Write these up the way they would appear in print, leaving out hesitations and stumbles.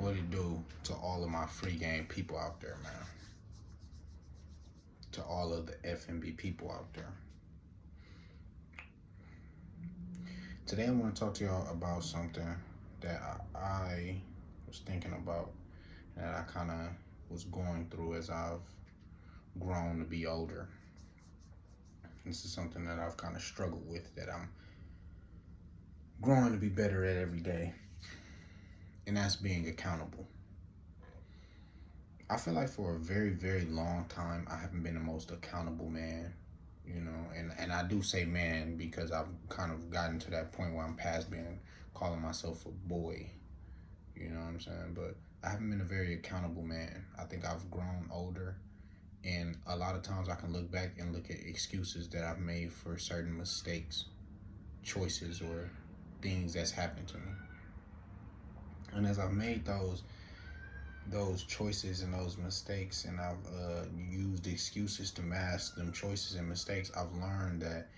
What it do to all of my free game people out there, man? To all of the F&B people out there. Today I want to talk to y'all about something that I was thinking about, and that I kind of was going through as I've grown to be older. This is something that I've kind of struggled with, that I'm growing to be better at every day, and that's being accountable. I feel like for a very, very long time, I haven't been the most accountable man, and I do say man because I've kind of gotten to that point where I'm past calling myself a boy, you know what I'm saying? But I haven't been a very accountable man. I think I've grown older, and a lot of times I can look back and look at excuses that I've made for certain mistakes, choices, or things that's happened to me. And as I've made those choices and those mistakes, and I've used excuses to mask them choices and mistakes, I've learned that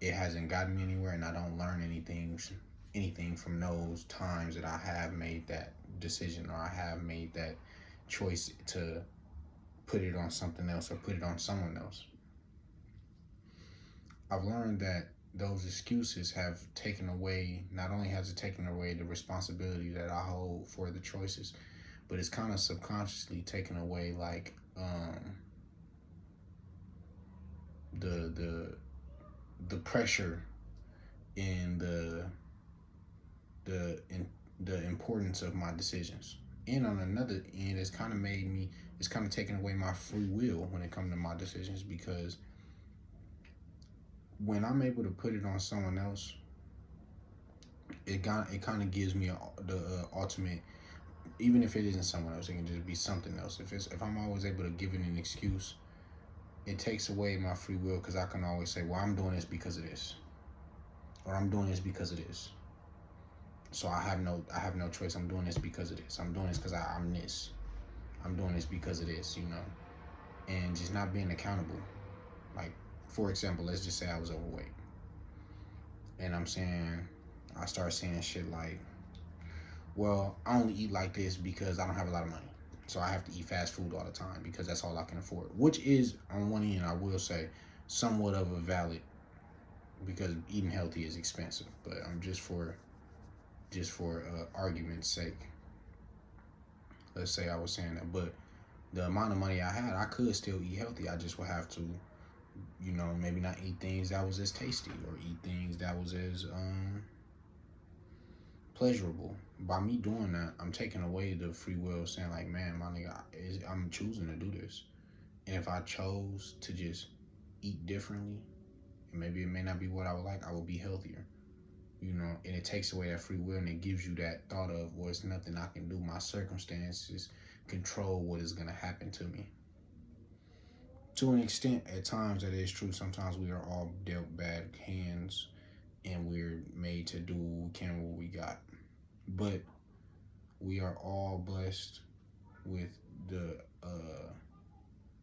it hasn't gotten me anywhere, and I don't learn anything from those times that I have made that decision, or I have made that choice to put it on something else or put it on someone else. I've learned that those excuses have taken away, not only has it taken away the responsibility that I hold for the choices, but it's kind of subconsciously taken away, like, the pressure and the importance of my decisions. And on another end, it's kind of taken away my free will when it comes to my decisions, because when I'm able to put it on someone else, it kind of gives me the ultimate. Even if it isn't someone else, it can just be something else. If I'm always able to give it an excuse, it takes away my free will, because I can always say, well, I'm doing this because of this, or I'm doing this because of this. So I have no choice. I'm doing this because of this. I'm doing this because I'm this. I'm doing this because of this, and just not being accountable. Like, for example, let's just say I was overweight, and I start saying shit like, well, I only eat like this because I don't have a lot of money, so I have to eat fast food all the time because that's all I can afford. Which is, on one end, I will say, somewhat of a valid, because eating healthy is expensive. But I'm just for argument's sake, let's say I was saying that. But the amount of money I had, I could still eat healthy. I just would have to, maybe not eat things that was as tasty, or eat things that was as pleasurable. By me doing that, I'm taking away the free will, saying like, man, my nigga, I'm choosing to do this. And if I chose to just eat differently, and maybe it may not be what I would like, I would be healthier. And it takes away that free will, and it gives you that thought of, well, it's nothing I can do. My circumstances control what is going to happen to me. To an extent, at times, that is true. Sometimes we are all dealt bad hands, and we're made to do what we can with what we got. But we are all blessed with the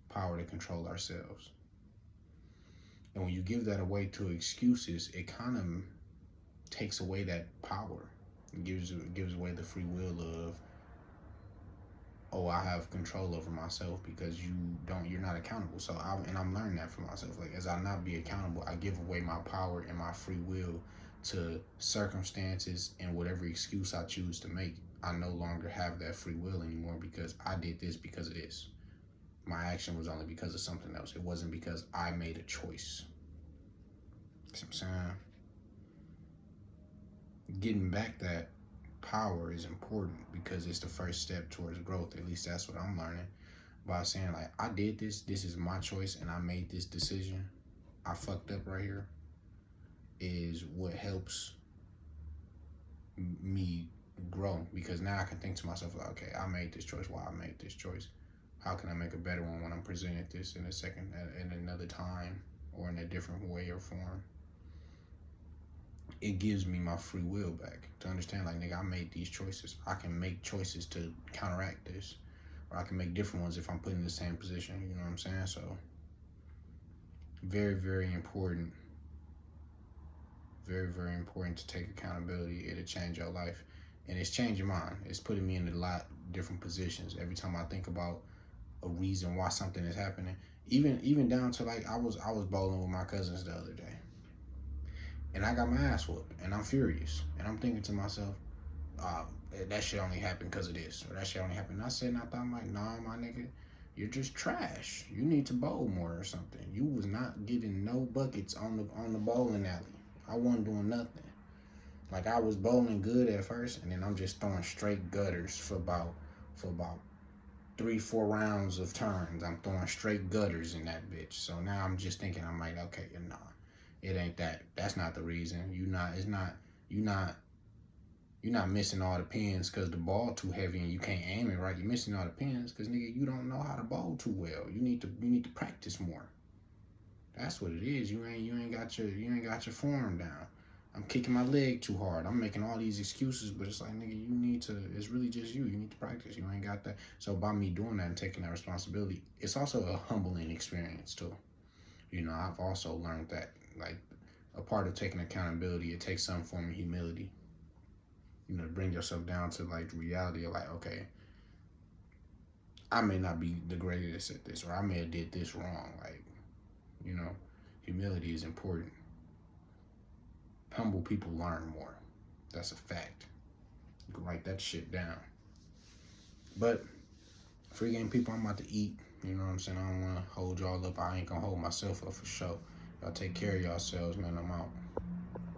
power to control ourselves. And when you give that away to excuses, it kind of takes away that power. It gives away the free will of, oh, I have control over myself, because you're not accountable. So I'm learning that for myself. Like, as I not be accountable, I give away my power and my free will to circumstances, and whatever excuse I choose to make, I no longer have that free will anymore, because I did this because of this. My action was only because of something else. It wasn't because I made a choice. You know what I'm saying? Getting back that power is important, because it's the first step towards growth. At least that's what I'm learning, by saying, like, I did this is my choice, and I made this decision. I fucked up right here, is what helps me grow, because now I can think to myself, like, okay, I made this choice. Why I made this choice? How can I make a better one when I'm presented this in another time, or in a different way or form? It gives me my free will back to understand, like, nigga, I made these choices. I can make choices to counteract this, or I can make different ones if I'm put in the same position. You know what I'm saying? So, very, very important. Very, very important to take accountability. It'll change your life. And it's changing mine. It's putting me in a lot different positions every time I think about a reason why something is happening. Even down to like I was bowling with my cousins the other day, and I got my ass whooped, and I'm furious, and I'm thinking to myself, uh, that shit only happened because of this, or that shit only happened. And I said, and I thought, I'm like, nah, my nigga, you're just trash. You need to bowl more or something. You was not getting no buckets on the bowling alley. I wasn't doing nothing. Like I was bowling good at first, and then I'm just throwing straight gutters for about 3-4 rounds of turns. I'm throwing straight gutters in that bitch. So now I'm just thinking, I'm like, okay, nah, it ain't that. That's not the reason. You're not missing all the pins because the ball too heavy and you can't aim it right. You're missing all the pins because nigga, you don't know how to bowl too well. You need to practice more. That's what it is. You ain't got your form down. I'm kicking my leg too hard. I'm making all these excuses, but it's like, nigga, you need to, it's really just you. You need to practice. You ain't got that. So by me doing that and taking that responsibility, it's also a humbling experience too. You know, I've also learned that, like, a part of taking accountability, it takes some form of humility. You know, to bring yourself down to, like, the reality of, like, okay, I may not be the greatest at this, or I may have did this wrong. Like, you know, humility is important. Humble people learn more. That's a fact. You can write that shit down. But free game people, I'm about to eat. You know what I'm saying? I don't want to hold y'all up. I ain't gonna hold myself up for sure. Y'all take care of yourselves, man. I'm out.